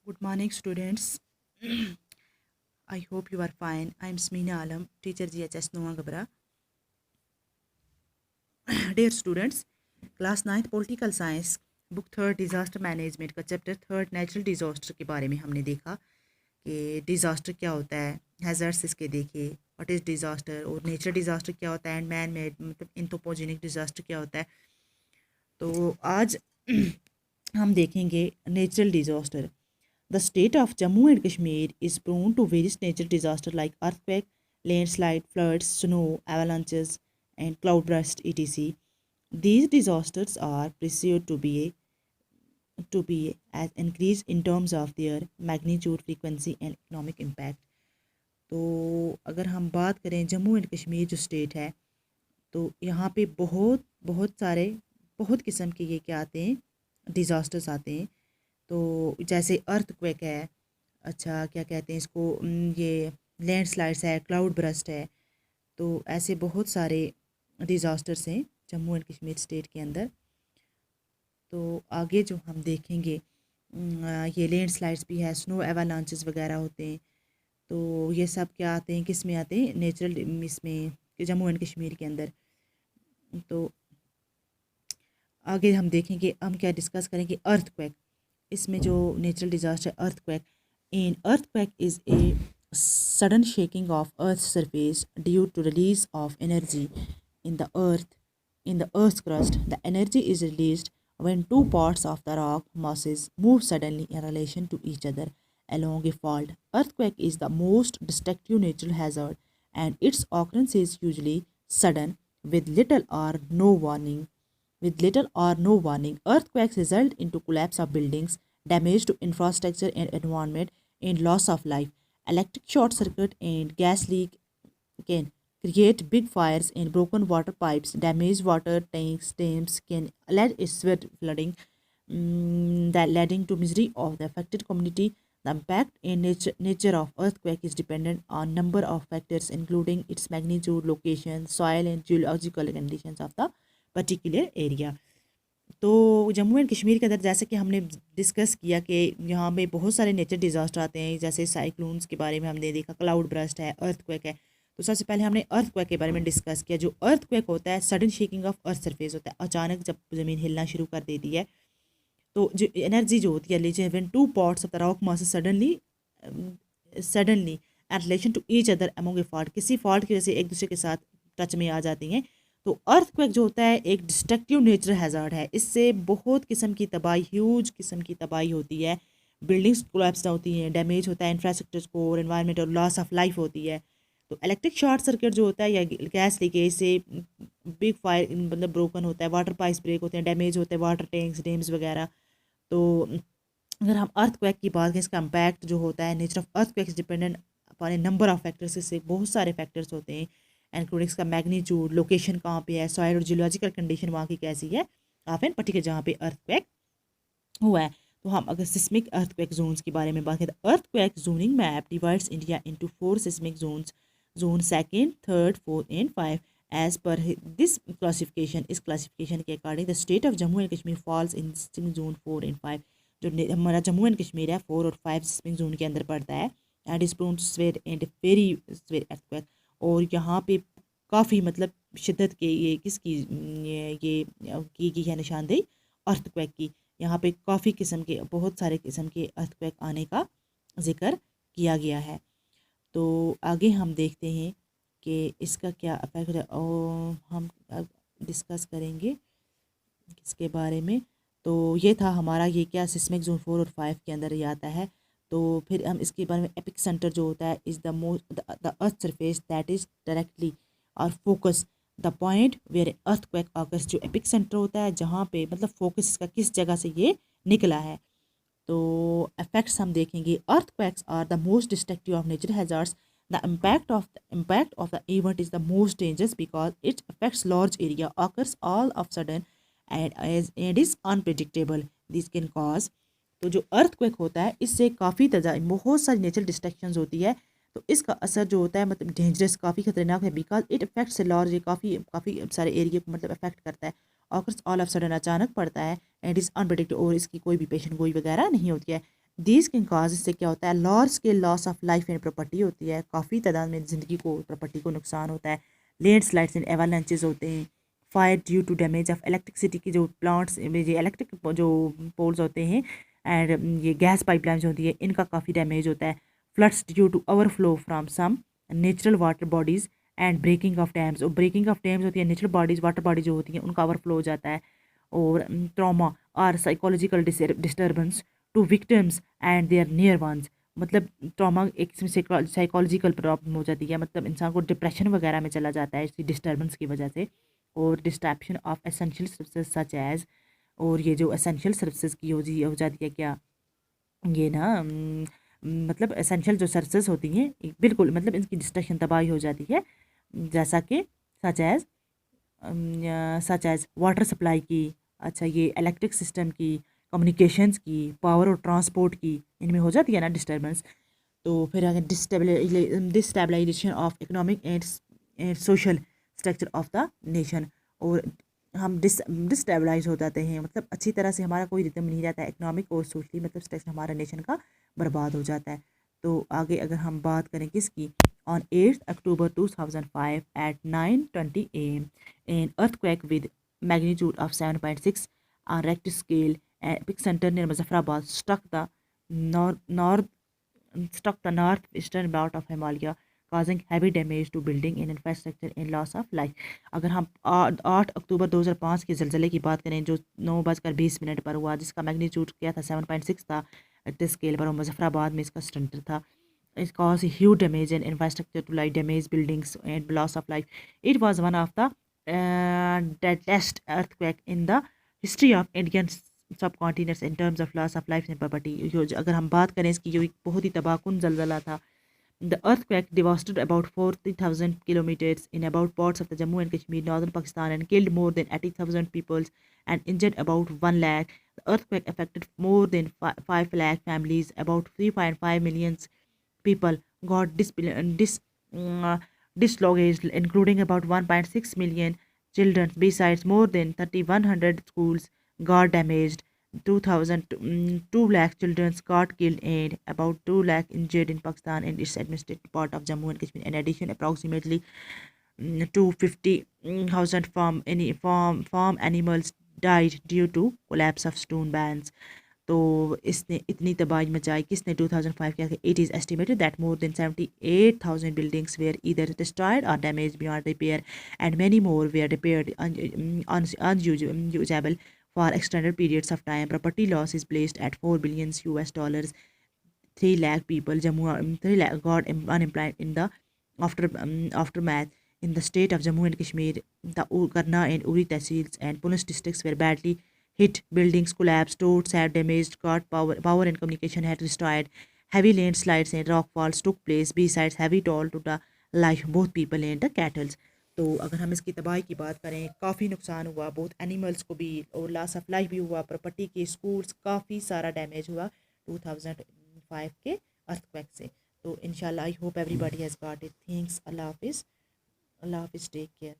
Good morning, students. I hope you are fine. I am Smina Alam, teacher GHS Nova Gabra. Dear students, class 9th Political Science, book third disaster management का chapter third natural disaster के बारे में हमने देखा कि disaster क्या होता है, हैज़र्ड्स इसके देखे, व्हाट इज़ डिज़ास्टर, और नेचुरल डिज़ास्टर क्या होता है, एंड मैन मेड मतलब एंथ्रोपोजेनिक डिज़ास्टर क्या होता है। तो आज हम देखेंगे natural disaster. The state of Jammu and Kashmir is prone to various natural disasters like earthquake, landslide, floods, snow, avalanches, and cloudburst, etc. These disasters are perceived to be as increased in terms of their magnitude, frequency, and economic impact. तो अगर हम बात करें Jammu and Kashmir जो state है, तो यहाँ पे बहुत बहुत सारे बहुत किस्म के ये क्या आते हैं, डिज़ास्टर्स आते हैं। तो जैसे अर्थक्वेक है, अच्छा क्या कहते हैं इसको, ये लैंडस्लाइड्स है, क्लाउड बरस्ट है। तो ऐसे बहुत सारे डिज़ास्टर्स हैं जम्मू एंड कश्मीर स्टेट के अंदर। तो आगे जो हम देखेंगे, ये लैंडस्लाइड्स भी है, स्नो एवालांचेस वगैरह होते हैं। तो ये सब क्या आते हैं, किस में आते हैं, नेचुरल इसमें जम्मू एंड कश्मीर के अंदर। तो आगे हम देखेंगे, हम क्या डिस्कस करेंगे, अर्थक्वेक। इसमें जो natural disaster earthquake, in earthquake is a sudden shaking of earth's surface due to release of energy in the earth in the earth's crust. The energy is released when two parts of the rock masses move suddenly in relation to each other along a fault. Earthquake is the most destructive natural hazard, and its occurrence is usually sudden with little or no warning. Earthquakes result into collapse of buildings, damage to infrastructure and environment, and loss of life. Electric short circuit and gas leak can create big fires and broken water pipes. Damaged water tanks, dams can lead to severe flooding, that leading to misery of the affected community. The impact and nature of earthquake is dependent on number of factors, including its magnitude, location, soil, and geological conditions of the particular area. तो Jammu and Kashmir के अंदर जैसे कि हमने discuss किया कि यहाँ पे बहुत सारे नेचर डिज़ास्टर आते हैं, जैसे साइक्लोन्स के बारे में हमने देखा, क्लाउड ब्रस्ट है, अर्थक्वेक है। तो सबसे पहले हमने अर्थक्वेक के बारे में डिस्कस किया। जो अर्थक्वेक होता है, sudden shaking of earth surface होता है, अचानक जब ज़मीन हिलना शुरू कर देती है। तो जो एनर्जी जो होती है, लीजिए when two parts of the rock mass suddenly at relation to each other among a fault, किसी फॉल्ट की वजह से एक दूसरे के साथ टच में आ जाती हैं। तो अर्थक्वेक जो होता है एक डिस्ट्रक्टिव नेचुरल हैज़ार्ड है। इससे बहुत किस्म की तबाही, ह्यूज किस्म की तबाही होती है। बिल्डिंग्स कोलैप्स होती हैं, डैमेज होता है इंफ्रास्ट्रक्चर को और एनवायरनमेंट, और लॉस ऑफ लाइफ होती है। तो इलेक्ट्रिक शॉर्ट सर्किट जो होता है या गैस लीकेज से बिग फायर मतलब ब्रोकन होता है, वाटर पाइप्स ब्रेक होते हैं, डैमेज होते हैं वाटर टैंक्स, डैम्स वगैरह। तो अगर हम अर्थक्वेक की बात करें, इसका इम्पैक्ट जो होता है, nature of earthquake dependent upon A number of factors, इससे बहुत सारे फैक्टर्स होते हैं, इंक्लूडिंग इसका मैग्नीट्यूड, लोकेशन कहाँ पे है, सॉइल और जियोलॉजिकल कंडीशन वहाँ की कैसी है, ऑफ एन पर्टिकुलर जहाँ पे अर्थक्वेक हुआ है। तो हम अगर सिस्मिक अर्थक्वेक जोन्स के बारे में बात करें, तो earthquake zoning map divides India into 4 seismic zones, zone second, third, fourth and five. As पर दिस क्लासिफिकेशन, इस क्लासिफिकेशन के according the state of Jammu and Kashmir falls in seismic zone 4 and 5। जो हमारा जम्मू एंड कश्मीर है 4 और 5 सिस्मिक जोन के अंदर पड़ता है। And is prone to severe and very severe earthquake, और यहाँ पे काफ़ी मतलब शिद्दत के ये किसकी ये की गई है निशानदेही अर्थक्वेक की। यहाँ पे काफ़ी किस्म के, बहुत सारे किस्म के अर्थक्वेक आने का जिक्र किया गया है। तो आगे हम देखते हैं कि इसका क्या इफेक्ट है, और हम डिस्कस करेंगे इसके बारे में। तो ये था हमारा, ये क्या सिस्मिक जोन 4 और 5 के अंदर ये आता है। तो फिर हम इसके बारे में, एपिक सेंटर जो होता है is the most the earth surface that is directly और focus the point where earthquake occurs. जो एपिक सेंटर होता है जहाँ पे मतलब फोकस इसका किस जगह से ये निकला है। तो इफेक्ट्स हम देखेंगे, earthquakes are the most destructive of natural hazards. The impact of the event is the most dangerous because it affects large area, occurs all of sudden, and is unpredictable. This can cause, तो जो earthquake होता है इससे काफ़ी बहुत सारी natural destructions होती है। तो इसका असर जो होता है मतलब डेंजरस, काफ़ी खतरनाक है, बिकॉज इट अफेक्ट्स लार्ज, ये काफ़ी काफ़ी सारे एरिया को मतलब अफेक्ट करता है। ऑकर्स ऑल ऑफ सडन, अचानक पड़ता है, एंड इज़ अनप्रेडिक्टेबल, और इसकी कोई भी पेशन गोई वगैरह नहीं होती है। दीज कैन कॉज, इससे क्या होता है, large scale loss of life and property होती है, काफ़ी तादाद में ज़िंदगी को, प्रॉपर्टी को नुकसान होता है। लैंड स्लाइड्स एंड एवालांचेस होते हैं। Fire due to damage of electricity की जो प्लांट्स, ये इलेक्ट्रिक जो पोल्स होते हैं एंड ये गैस पाइपलाइन होती है, इनका काफ़ी डैमेज होता है। Floods due to overflow from some natural water bodies and breaking of dams, और ब्रेकिंग ऑफ डैम्स होती है नेचुरल बॉडीज़, वाटर बॉडी जो होती हैं उनका ओवरफ्लो हो जाता है। और ट्रॉमा और psychological disturbance to victims and their near ones, मतलब ट्रॉमा एक किस्म से साइकोलॉजिकल प्रॉब्लम हो जाती है, मतलब इंसान को डिप्रेशन वगैरह में चला जाता है इसी डिस्टर्बेंस की वजह से। और destruction of essential services such as, और ये जो एसेंशियल सर्विसेज की हो जाती है क्या, ये ना मतलब एसेंशियल जो सर्विसेज होती हैं बिल्कुल, मतलब इनकी डिस्ट्रक्शन तबाही हो जाती है, जैसा कि सच एज वाटर सप्लाई की, अच्छा ये इलेक्ट्रिक सिस्टम की, कम्युनिकेशंस की, पावर और ट्रांसपोर्ट की, इनमें हो जाती है ना डिस्टर्बेंस। तो फिर अगर destabilisation of economic and social structure of the nation, और हम डिस्टेबलाइज हो जाते हैं, मतलब अच्छी तरह से हमारा कोई रिदम नहीं रहता है इकोनॉमिक और सोशली, मतलब स्ट्रक्चर हमारा नेशन का बर्बाद हो जाता है। तो आगे अगर हम बात करें किसकी, on 8th October 2005 at 9:20 a.m. an earthquake with magnitude of 7.6 on Richter scale at epicenter near Muzaffarabad north struck the northeastern part of Himalaya, causing heavy damage to building and infrastructure and loss of life. अगर हम 8 अक्टूबर 2005 के ज़लज़ले की बात करें जो 9:20 पर हुआ, जिसका मैग्नीट्यूड क्या था, 7.6 था रिक्टर स्केल पर, और मुजफ्फराबाद में इसका सेंटर था। It caused huge damage and infrastructure to like damaged buildings and loss of life. It was one of the deadliest earthquake in the history of Indian subcontinents in terms of loss of life and property. अगर हम बात करें इसकी, जो एक बहुत ही तबाहकुन ज़लज़ला था। The earthquake devastated about 40,000 kilometers in about parts of the Jammu and Kashmir, northern Pakistan, and killed more than 80,000 people and injured about 1 lakh. The earthquake affected more than 5 lakh families, about 3.5 million people got dislodged, including about 1.6 million children. Besides, more than 3,100 schools got damaged. 2 lakh children got killed and about 2 lakh injured in Pakistan and its administrative part of Jammu and Kashmir. In addition, approximately 250,000 farm animals died due to collapse of stone bands. तो इसने इतनी तबाही मचाई, किसने, 2005 के, it is estimated that more than 78,000 buildings were either destroyed और damage beyond repair and many more were repaired unusable for extended periods of time. Property loss is placed at $4 billion. 3 lakh people, 3 lakh got unemployed in the aftermath. In the state of Jammu and Kashmir, the Karna and Uri tehsils and Punis districts were badly hit. Buildings collapsed, roads had damaged, power and communication had destroyed. Heavy landslides and rock falls took place. Besides, heavy toll to the life both people and the cattle. तो अगर हम इसकी तबाही की बात करें, काफ़ी नुकसान हुआ, बहुत एनिमल्स को भी, और लॉस ऑफ लाइफ भी हुआ, प्रॉपर्टी के, स्कूल्स, काफ़ी सारा डैमेज हुआ 2005 के अर्थक्वेक से. तो इंशाल्लाह I hope everybody has got it. Thanks. अल्लाह हाफिज़. अल्लाह हाफिज़. Take care.